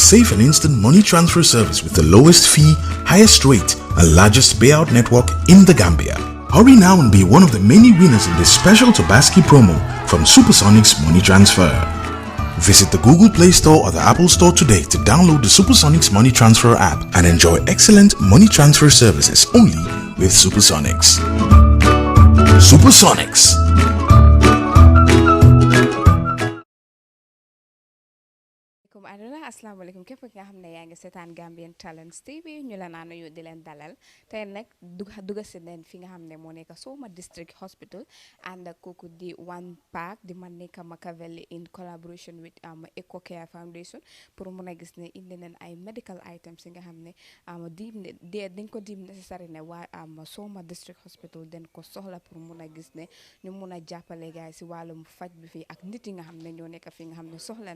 safe and instant money transfer service with the lowest fee, highest rate, and largest payout network in the Gambia. Hurry now and be one of the many winners in this special Tobaski promo from Supersonics Money Transfer. Visit the Google Play Store or the Apple Store today to download the Supersonics Money Transfer app and enjoy excellent money transfer services only with Supersonics. Supersonics. Assalamu alaikum képp nga xam ne yaa ngi seetaan Gambian Talents TV ñu la naan yu di leen dalal tey nag dugga si leen fi nga xam ne moo nekk Soma District Hospital ànd ak kooku di One Pack di man nekk Machiavelli in collaboration with Eco Care Foundation pour mun a gis ne indi leen ay medical items yi nga xam ne dañ ko dim necessary ne waa Soma District Hospital den ko soxla pour mun a gis ne ñu mun a jàppale gaay si wàllum faj bi fii ak nit yi nga xam ne ñoo nekk fi nga xam ne soxla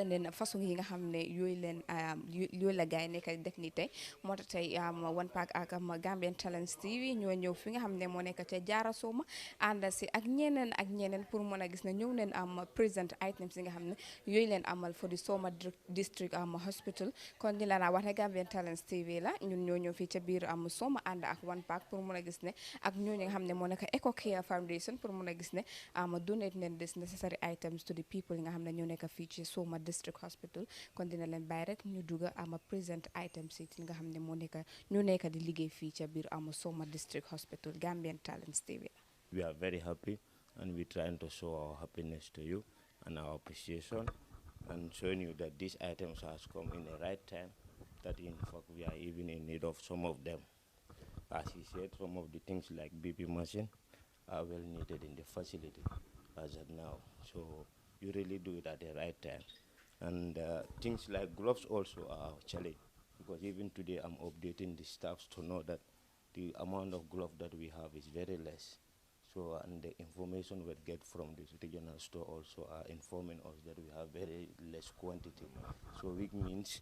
leen façon yi nga xam ne yooyu la gaay nekk def ni tey moo tax tey One Pack ak Gambian Talents TV ñoo ñëw fi nga xam ne moo nekk te jaara Soma ànd si ak ñeneen pour mën a gis ne ñëw leen present items yi nga xam ne yooyu leen amal for the Soma District Hospital kon di la naa wax ne Gambian Talents TV la ñun ñoo ñëw fii ca biir Soma ànd ak One Pack pour mën a gis ne ak ñooñu nga xam ne moo nekk Eco Care Foundation pour mën a gis ne donate leen this necessary items to the people yi nga xam ne ñoo nekk fii ci Soma District Hospital kon dina leen bàyyi rek ñu dugga present items yi nga xam ne ñoo nekk di liggéey fii ca biir Soma District Hospital. Gambian Talents TV. We are very happy and we're trying to show our happiness to you and our appreciation and showing you that these items has come in the right time, that in fact we are even in need of some of them. As he said, some of the things like BP machine are well needed in the facility as of now. So you really do it at the right time. And things like gloves also are a challenge, because even today I'm updating the staffs to know that the amount of gloves that we have is very less. So, and the information we get from this regional store also are informing us that we have very less quantity. So which means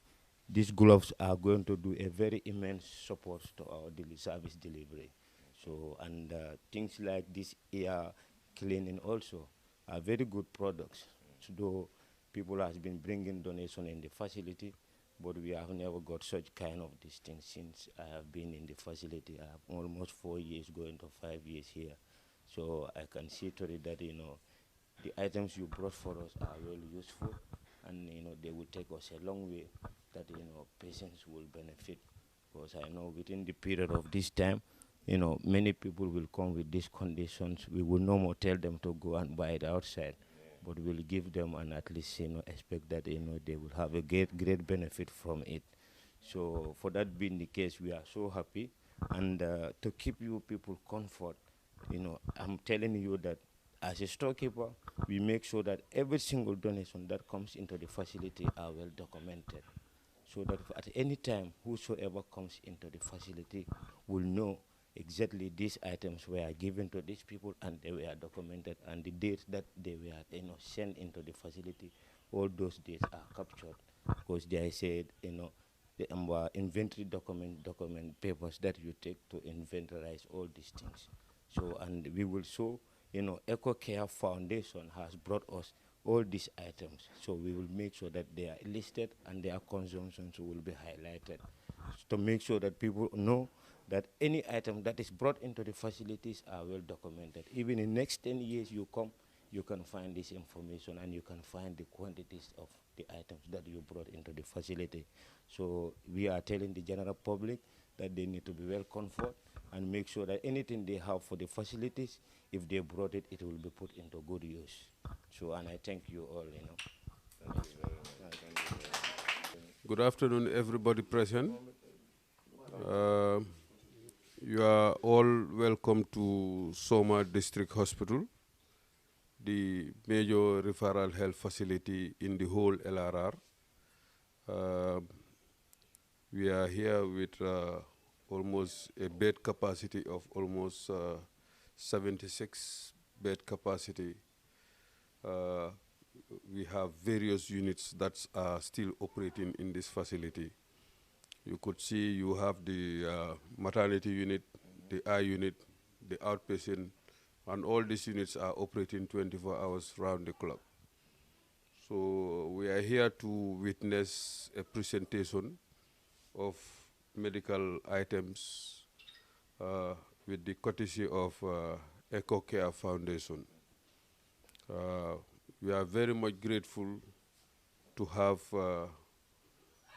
these gloves are going to do a very immense support to our service delivery. So, and things like this air cleaning also are very good products. So though people has been bringing donation in the facility, but we have never got such kind of these things since I have been in the facility. I have almost 4 years, going to 5 years here. So I can see to it that, the items you brought for us are really useful, and, they will take us a long way, that, patients will benefit. Because I know within the period of this time, many people will come with these conditions. We will no more tell them to go and buy it outside, but we'll give them and at least, expect that, they will have a great benefit from it. So for that being the case, we are so happy. And to keep you people comfort, I'm telling you that as a storekeeper, we make sure that every single donation that comes into the facility are well documented, so that at any time, whosoever comes into the facility will know exactly these items were given to these people and they were documented, and the date that they were sent into the facility, all those dates are captured, because they said, the inventory document papers that you take to inventorize all these things. So, and we will show, Eco Care Foundation has brought us all these items, so we will make sure that they are listed and their consumptions will be highlighted, to make sure that people know that any item that is brought into the facilities are well documented. Even in next 10 years you come, you can find this information and you can find the quantities of the items that you brought into the facility. So we are telling the general public that they need to be well comfort and make sure that anything they have for the facilities, if they brought it, it will be put into good use. So, and I thank you all, Thank you very much. Good afternoon, everybody present. You are all welcome to Soma District Hospital, the major referral health facility in the whole LRR. We are here with almost a bed capacity of almost 76 bed capacity. We have various units that are still operating in this facility. You could see you have the maternity unit, the eye unit, the outpatient, and all these units are operating 24 hours round the clock. So we are here to witness a presentation of medical items with the courtesy of Eco Care Foundation. We are very much grateful to have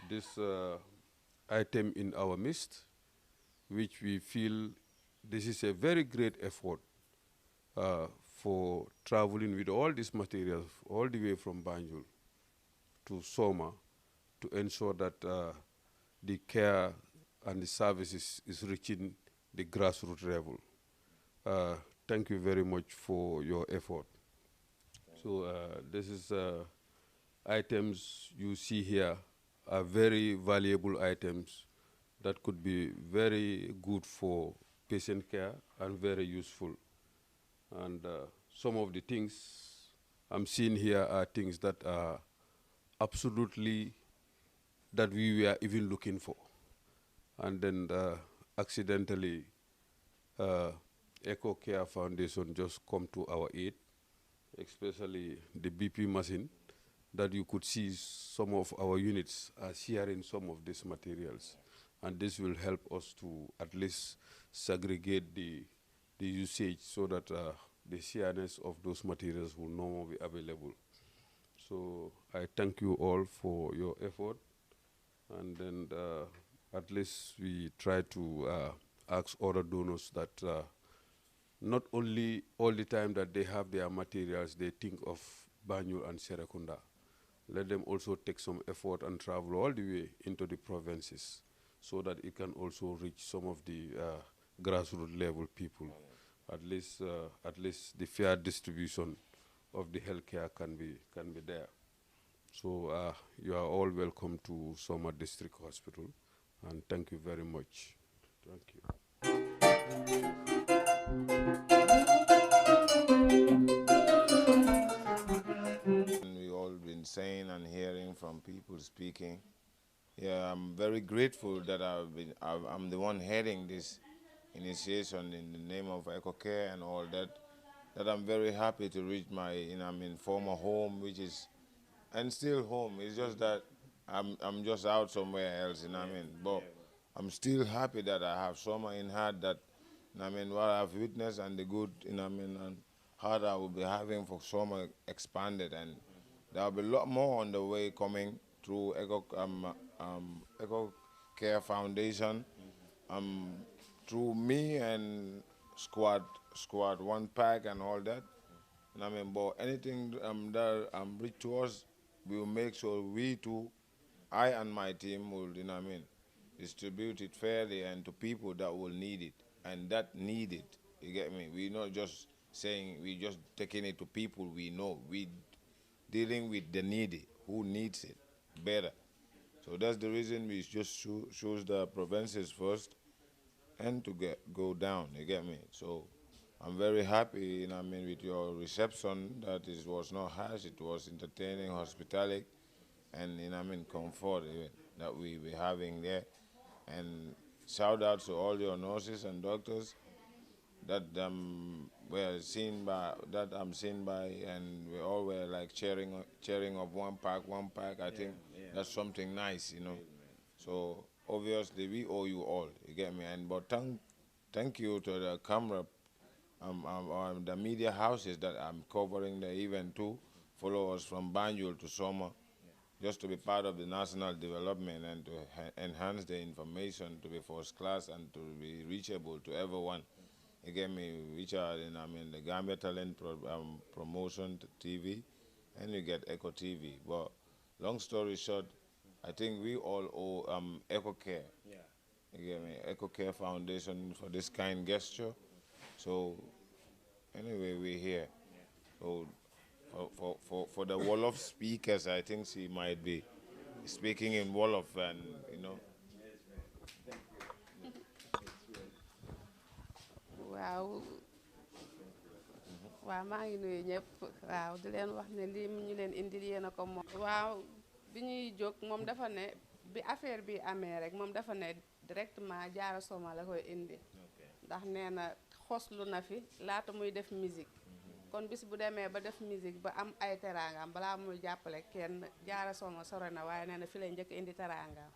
this item in our midst, which we feel this is a very great effort for traveling with all these materials all the way from Banjul to Soma to ensure that the care and the services is reaching the grassroots level. Thank you very much for your effort. So this is items you see here are very valuable items that could be very good for patient care and very useful. And some of the things I'm seeing here are things that are absolutely that we were even looking for. And then accidentally, Eco Care Foundation just come to our aid, especially the BP machine, that you could see some of our units are sharing some of these materials. And this will help us to at least segregate the usage so that the shareness of those materials will no more be available. So I thank you all for your effort. And then at least we try to ask other donors that not only all the time that they have their materials, they think of Banjul and Serekunda. Let them also take some effort and travel all the way into the provinces so that it can also reach some of the grassroots level people. At least the fair distribution of the healthcare can be there. So you are all welcome to Soma District Hospital, and thank you very much. Thank you. We all been saying and hearing from people speaking. Yeah, I'm very grateful that I'm the one heading this initiation in the name of EcoCare and all that. That I'm very happy to reach my, former home, which is, and still home. It's just that I'm just out somewhere else, But I'm still happy that I have Soma in heart that, what I've witnessed and the good, and heart I will be having for Soma expanded, and there'll be a lot more on the way coming through Eco Care Foundation, through me and squad one pack and all that. But anything that reach to us, we will make sure we too, I and my team will, distribute it fairly and to people that will need it and that need it. You get me? We're not just saying we just taking it to people we know. We dealing with the needy who needs it better. So that's the reason we just choose the provinces first and to go down. You get me? So I'm very happy, with your reception. That was not harsh. It was entertaining, hospitality, and comfort even, that we were having there. And shout out to all your nurses and doctors that I'm seen by, and we all were like cheering of one pack. I think that's something nice. So obviously we owe you all. You get me? And but thank you to the camera, the media houses that I'm covering the event too. Follow us from Banjul to Soma, just to be part of the national development and to enhance the information to be first class and to be reachable to everyone. You get me? Which are the Gambia Talent Promotion TV, and you get Eco TV. But long story short, I think we all owe Eco Care. Yeah. You get me? Eco Care Foundation for this kind gesture. So anyway, we're here. So for the Wolof speakers, I think she might be speaking in Wolof, and waaw waaw maa ngi nuyu ñëpp waaw di leen wax ne lii ñu leen indil yéen a ko moom waaw bi ñuy jóg moom dafa ne bi affaire bi amee rek moom dafa ne directement Jaara Soma la koy indi ndax nee na xoslu na fi laata muy def musique kon bis bu demee ba def musique ba am ay teraangaam balaa muy jàppale kenn Jaara Soma sore na waaye nee na fi lay njëkk indi teraangaam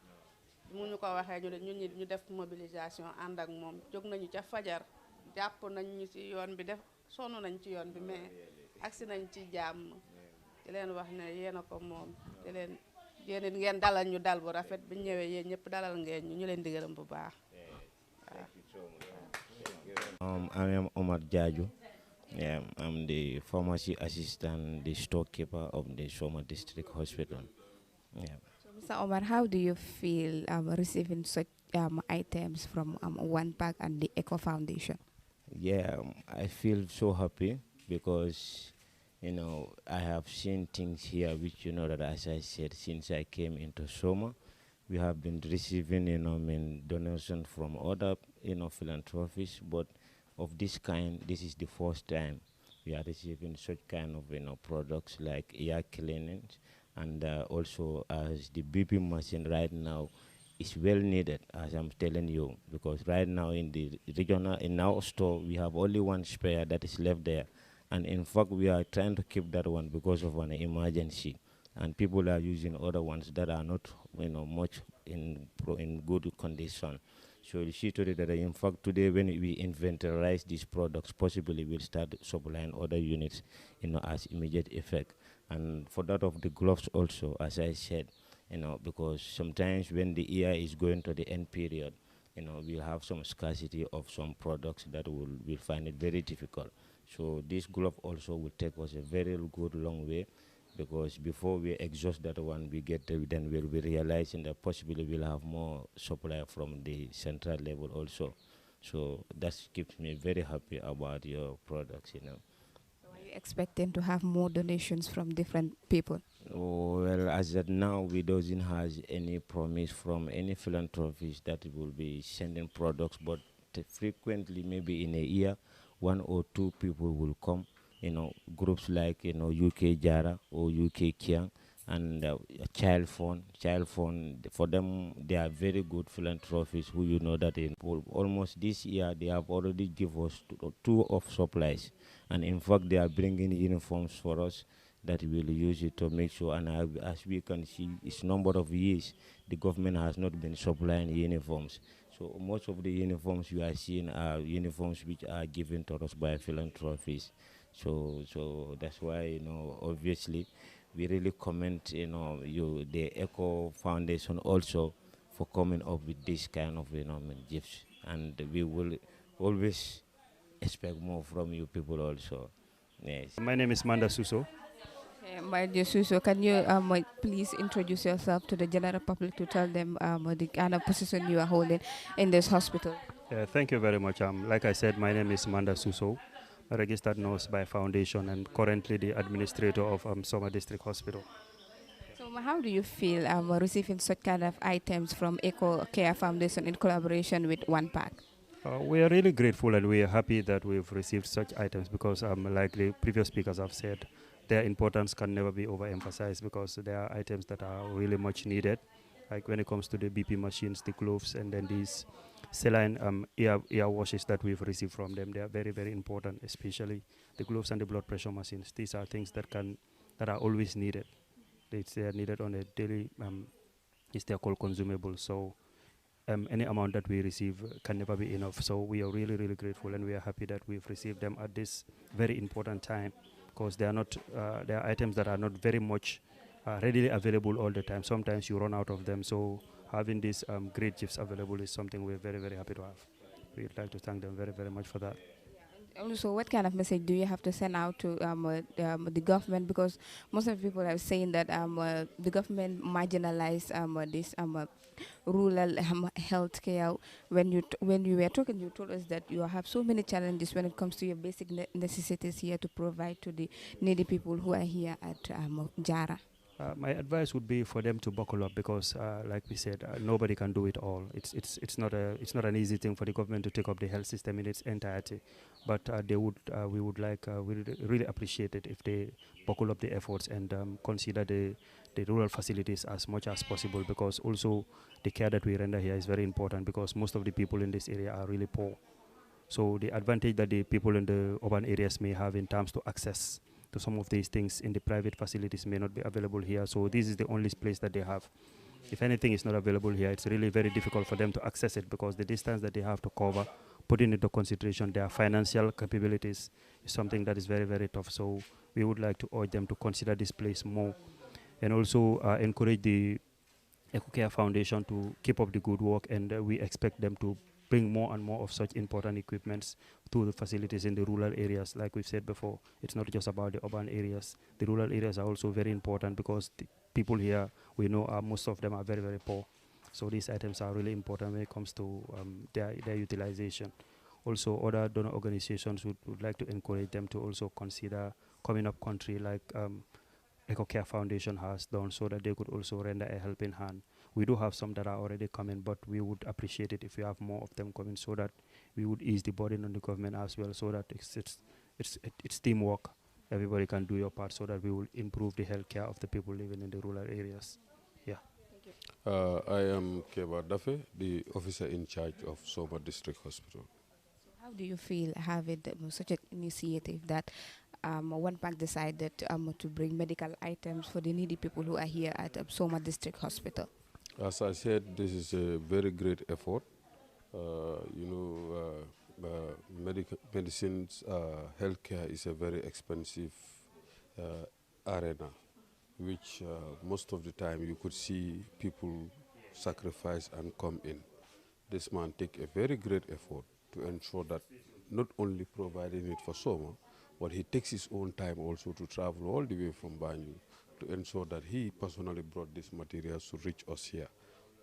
mu ñu ko waxee ñu def mobilisation ànd ak moom jóg nañu ca fajar jàpp nañ ñu ci yoon bi def sonn nañ ci yoon bi mais agsi nañ ci jàmm di leen wax ne yéen a ko moom di leen yéen it ngeen dalal ñu dal bu rafet bi ñu ñëwee yéen ñëpp dalal ngeen ñu leen di gërëm bu baax. I am Omar Jaju. Yeah, I'm the pharmacy assistant, the storekeeper of the Soma District Hospital. Yeah. So, Mr. Omar, how do you feel receiving such items from One Pack and the Eco Foundation? Yeah, I feel so happy because, you know, I have seen things here which, you know, that as I said, since I came into Soma, we have been receiving, you know, donations from other, you know, philanthropies, but of this kind, this is the first time we are receiving such kind of, you know, products like air cleanings, and also as the BP machine right now is well needed, as I'm telling you, because right now in the regional, in our store, we have only one spare that is left there, and in fact, we are trying to keep that one because of an emergency, and people are using other ones that are not, you know, much in good condition. So she told it that in fact today when we inventorize these products, possibly we'll start supplying other units, you know, as immediate effect. And for that of the gloves also, as I said, you know, because sometimes when the year is going to the end period, you know, we'll have some scarcity of some products that we'll find it very difficult. So this glove also will take us a very good long way, because before we exhaust that one, then we'll be realizing that possibly we'll have more supply from the central level also. So that keeps me very happy about your products, you know. So are you expecting to have more donations from different people? Oh, well, as of now, we doesn't have any promise from any philanthropist that will be sending products, but frequently, maybe in a year, one or two people will come, you know, groups like, you know, UK Jara or UK Kiang and Child Phone, for them, they are very good philanthropists who, you know, that in almost this year, they have already give us two of supplies. And in fact, they are bringing uniforms for us that we will use it to make sure, and as we can see, it's number of years the government has not been supplying uniforms. So most of the uniforms you are seeing are uniforms which are given to us by philanthropies. So that's why, you know, obviously we really commend, you know, the Eco Foundation also for coming up with this kind of, you know, gifts, and we will always expect more from you people also. Yes. My name is Manda Suso. My dear Suso, can you please introduce yourself to the general public to tell them the kind of position you are holding in this hospital? Thank you very much. Like I said, my name is Manda Suso, a registered nurse by Foundation and currently the administrator of Soma District Hospital. So how do you feel receiving such kind of items from Eco Care Foundation in collaboration with One Pack? We are really grateful and we are happy that we've received such items because like the previous speakers have said, their importance can never be overemphasized because they are items that are really much needed. Like when it comes to the BP machines, the gloves, and then these saline ear washes that we've received from them, they are very, very important, especially the gloves and the blood pressure machines. These are things that are always needed. They are needed on a daily, they're called consumables. So any amount that we receive can never be enough. So we are really, really grateful and we are happy that we've received them at this very important time, because they are not, they are items that are not very much readily available all the time. Sometimes you run out of them. So having these great gifts available is something we're very, very happy to have. We'd like to thank them very, very much for that. Also, what kind of message do you have to send out to the government? Because most of the people are saying that the government marginalized this rural health care. When you were talking, you told us that you have so many challenges when it comes to your basic necessities here to provide to the needy people who are here at Jara. My advice would be for them to buckle up because, like we said, nobody can do it all. It's not an easy thing for the government to take up the health system in its entirety, but we would really appreciate it if they buckle up the efforts and consider the rural facilities as much as possible, because also the care that we render here is very important because most of the people in this area are really poor. So the advantage that the people in the urban areas may have in terms to access to some of these things in the private facilities may not be available here. So this is the only place that they have. If anything is not available here, it's really very difficult for them to access it because the distance that they have to cover, putting into consideration their financial capabilities, is something that is very, very tough. So we would like to urge them to consider this place more and also encourage the EcoCare Foundation to keep up the good work, and we expect them to bring more and more of such important equipments to the facilities in the rural areas. Like we've said before, it's not just about the urban areas. The rural areas are also very important because the people here, we know most of them are very, very poor. So these items are really important when it comes to their utilization. Also, other donor organizations would like to encourage them to also consider coming up country like EcoCare Foundation has done, so that they could also render a helping hand. We do have some that are already coming, but we would appreciate it if we have more of them coming, so that we would ease the burden on the government as well, so that it's teamwork. Everybody can do your part, so that we will improve the healthcare of the people living in the rural areas. Yeah. I am Keba Dafe, the officer in charge of Soma District Hospital. How do you feel having such an initiative that One Pack decided to bring medical items for the needy people who are here at Soma District Hospital? As I said, this is a very great effort. Medicines, healthcare is a very expensive arena, which most of the time you could see people sacrifice and come in. This man take a very great effort to ensure that not only providing it for Soma, but he takes his own time also to travel all the way from Banjul to ensure that he personally brought these materials to reach us here.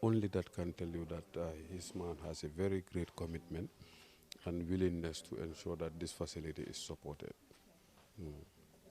Only that can tell you that his man has a very great commitment and willingness to ensure that this facility is supported.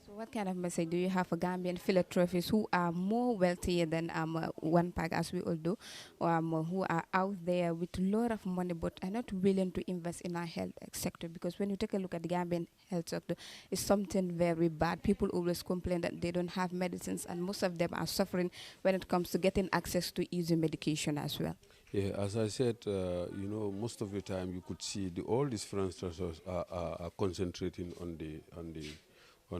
So what kind of message do you have for Gambian philanthropists who are more wealthier than One Pack, as we all do, who are out there with a lot of money but are not willing to invest in our health sector? Because when you take a look at the Gambian health sector, it's something very bad. People always complain that they don't have medicines, and most of them are suffering when it comes to getting access to easy medication as well. Yeah, as I said, most of the time you could see all these franchisors are concentrating on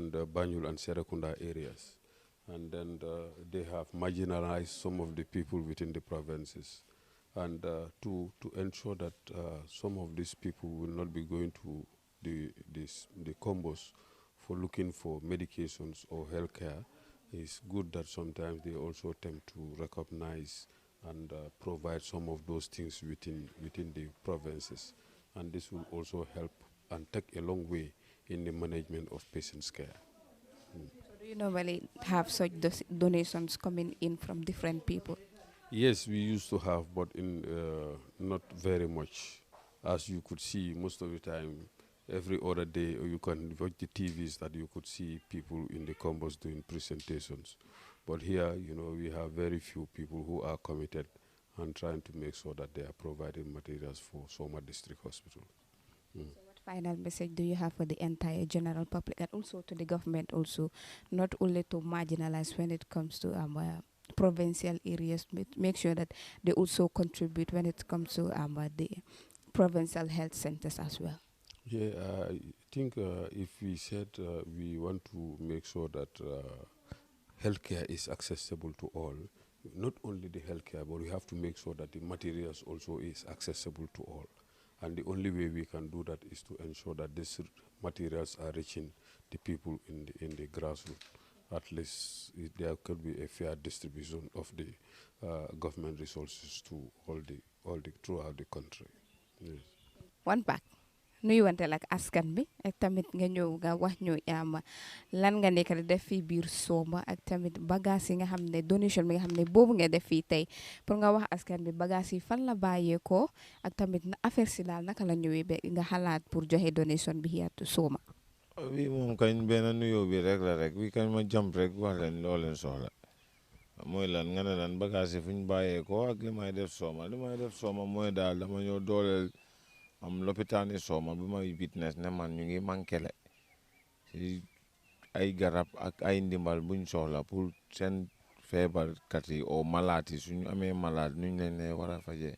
the Banjul and Serekunda areas, and then they have marginalized some of the people within the provinces, and to ensure that some of these people will not be going to the combos for looking for medications or healthcare. It's good that sometimes they also attempt to recognize and provide some of those things within the provinces, and this will also help and take a long way in the management of patients' care. So do you normally have such donations coming in from different people? Yes, we used to have, but in not very much. As you could see, most of the time, every other day, or you can watch the TVs that you could see people in the combos doing presentations. But here, we have very few people who are committed and trying to make sure that they are providing materials for Soma District Hospital. So what final message do you have for the entire general public and also to the government also, not only to marginalize when it comes to provincial areas, make sure that they also contribute when it comes to the provincial health centers as well? Yeah, I think if we said we want to make sure that healthcare is accessible to all, not only the healthcare, but we have to make sure that the materials also is accessible to all. And the only way we can do that is to ensure that these materials are reaching the people in the grassroots. At least there could be a fair distribution of the government resources to all the throughout the country. Yes. One Pack nuyuwante ak askan bi ak tamit nga ñëw nga wax ñu lan nga nekk di def fii biir Soma ak tamit bagage yi nga xam ne donation bi nga xam ne boobu nga def fii tey pour nga wax askan bi bagage yi fan la bàyyeekoo ak tamit na affaire si daal naka la ñëwee ba nga xalaat pour joxe donation bi here to Soma. Wi moom kañ benn nuyoo bi rek la rek wi kañ ma jàmp rek wax leen loo leen soxla mooy lan nga ne lan bagage yi fu ñu bàyyeekoo ak li may def Soma mooy daal dama ñëw dooleel am lopitaani Soma bi may witness ne man ñu ngi manquele si ay garab ak ay ndimbal buñ soxla pour seen feebarkat yi o malaat yi suñu amee malaat nuñ leen ne war a fajee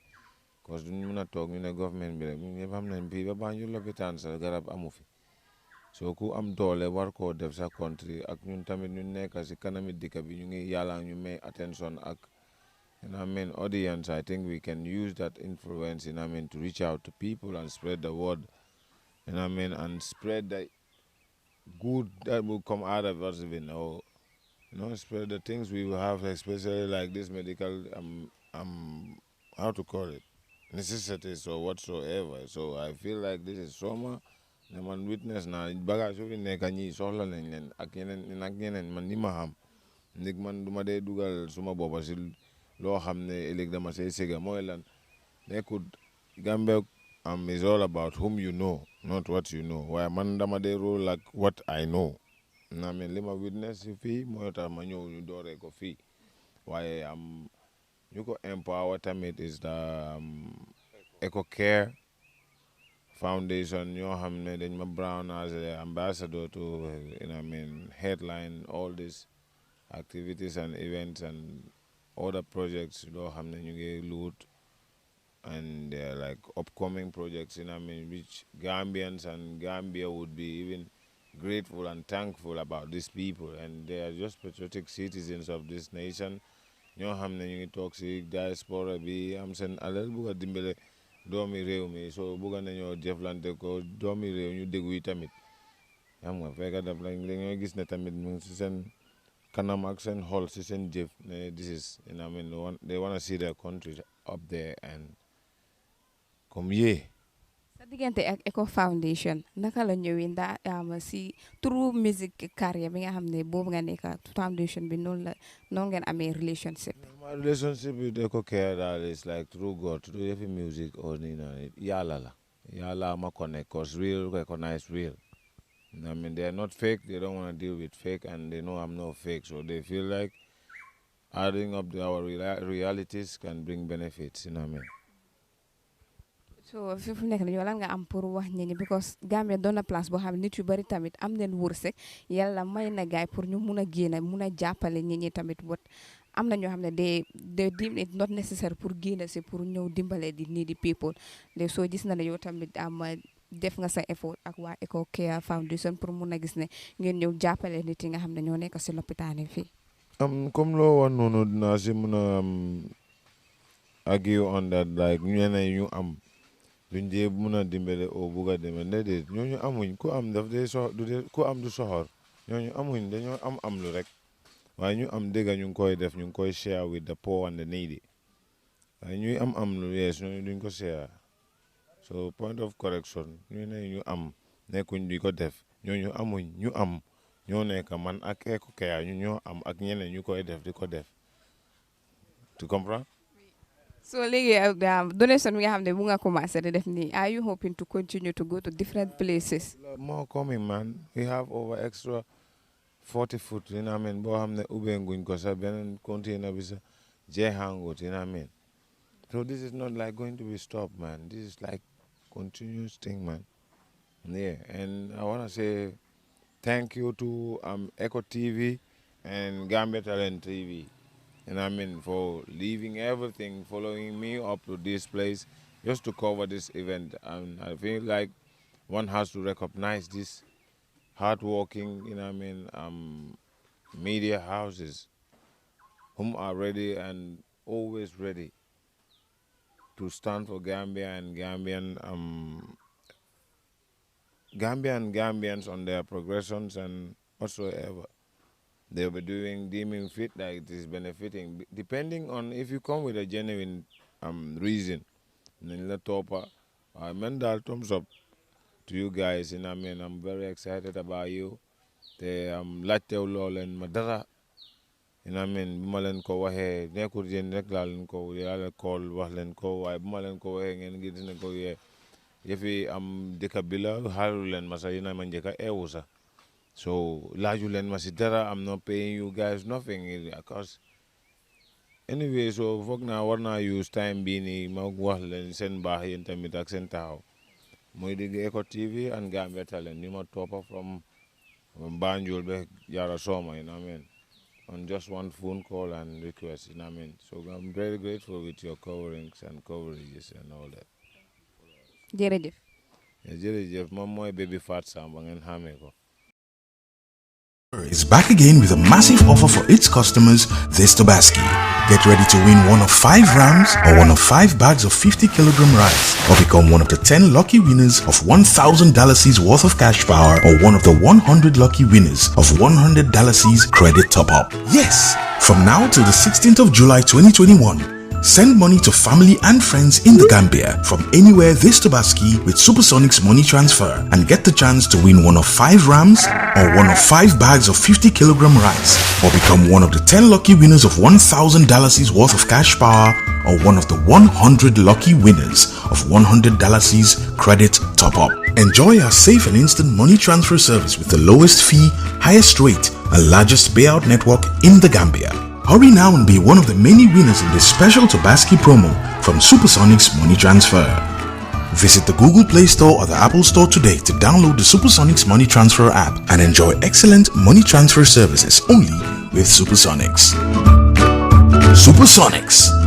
cause duñ mën a toog ñu ne government bi rek ñun ñëpp xam nañ fii ba Banjul lopitaan sa garab amu fi so ku am doole war koo def sa country ak ñun tamit ñu nekk si kanami dëkk bi ñu ngi yàlla ñu may attention ak audience. I think we can use that influence to reach out to people and spread the word and spread the good that will come out of us even, or spread the things we will have, especially like this medical how to call it, necessities or whatsoever. So I feel like this is Soma. Man witness na bagage fi nekk ñi soxla nañ leen ak yeneen man ni ma xam ndig man duma dee dugal suma boppa si loo xam ne ëllëg dama say sega mooy lan nekkut Gambia is all about whom you know, not what you know. Waaye man dama dee roll like what I know. Li ma witness si fii mooy tax ma ñëw ñu dooree ko fii waaye ñu ko empower tamit is the Eco Care Foundation ñoo xam ne dañ ma brown as an ambassador to headline all these activities and events and other projects loo xam ne ñu ngi loot and they're like upcoming projects which Gambians and Gambia would be even grateful and thankful about these people, and they are just patriotic citizens of this nation. ñoo xam ne ñu ngi toog si diaspora bi am seen alal bugg a dimbale doomi réew mi so bugga nañoo jëflante ko doomi réew ñu déggu yi tamit xam nga fekk daf lañ dañoo gis ne tamit mu si seen kanam ak seen xol si seen jëf ne this is they want to see their country up there and comme sa diggante ak Eco Foundation naka la ñëwee ndax si turu musique carrière bi nga xam ne boobu nga nekk foundation bi noonu ngeen amee relationship. My relationship with Eco Care daal is like through God through every music or yàlla la yàlla ma connect cause real recognize real. They are not fake. They don't want to deal with fake, and they know I'm not fake. So they feel like adding up to our realities can bring benefits. So fi fu nekk nii yow lan nga am pour wax ñi because Gambia doon na place boo xam ne nit yu bari tamit am neen wërsëg yàlla may na gaay pour ñu mun a génn mun a jàppale ñi tamit bot am na ñoo xam ne they deem it not necessary pour génn si pour ñëw dimbale di needy people de soo gis na ne yow tamit def nga sa effort ak waa Eco Care Foundation pour mun a gis ne ngeen ñëw jàppale nit yi nga xam ne ñoo nekk si lopitaan yi fii. Comme loo wax noonu dinaa si mun a argue on that like ñeneen ñu am duñ dee mun a dimbale o bugg a demee déedéet ñooñu amuñ ku am daf dee ku am du soxor ñooñu amuñ dañoo am lu rek waaye ñu am dëgg ñu ngi koy def ñu ngi koy share with the poor and the needy waaye ñuy am lu yees ñooñu duñ ko share so point of correction ñu am nekkuñ di ko def ñooñu amuñ ñu am ñoo nekk man ak Eco Care ñu ñoo am ak ñeneen ñu koy def di ko def tu comprends. So léegi donation bi nga xam ne bu nga commencé di def nii are you hoping to continue to go to different places. More coming man we have over extra 40 foot boo xam ne ubbee nguñ ko sax beneen container bi sax jeexangut so this is not like going to be stopped man this is like continuous thing man and I want to say thank you to Eco TV and Gambia Talent TV for leaving everything, following me up to this place just to cover this event. And I feel like one has to recognize this hardworking, media houses whom are ready and always ready to stand for Gambia and Gambians on their progressions and whatsoever they'll be deeming fit like it is benefiting, depending on if you come with a genuine reason. I mean that thumbs up to you guys, and I'm very excited about you. The latte and madara, bumalen ko wahe nekur jen neklal ko yala call wahlen ko ay bumalen ko wahe ngen gidine ko ye yefi dekabila halulen masayina manjeka ewusa. So, lajulen masidara, I'm not paying you guys nothing because anyway, so fogna warna use time bini magwahlen sen bahi tamit ak sen tao. Moy dig Eco TV and Gambia Talent, you ma topa from Banjul be Jara Soma, on just one phone call and request, you know what I mean? So I'm very grateful with your coverings and coverages and all that. jërëjëf. Yeah, jërëjëf, moom mooy Baby Fat Samba ngeen xamee ko. Is back again with a massive offer for its customers this Tobaski. Get ready to win one of 5 rams or one of 5 bags of 50-kilogram rice, or become one of the 10 lucky winners of $1,000 worth of cash power, or one of the 100 lucky winners of $100 credit top-up. Yes! From now till the 16th of July 2021, send money to family and friends in the Gambia from anywhere this Tobaski with Supersonics money transfer and get the chance to win one of 5 rams or one of 5 bags of 50-kilogram rice, or become one of the 10 lucky winners of $1,000 worth of cash power, or one of the 100 lucky winners of $100 credit top-up. Enjoy our safe and instant money transfer service with the lowest fee, highest rate and largest payout network in the Gambia. Hurry now and be one of the many winners in this special Tobaski promo from Supersonics Money Transfer. Visit the Google Play Store or the Apple Store today to download the Supersonics Money Transfer app and enjoy excellent money transfer services only with Supersonics. Supersonics.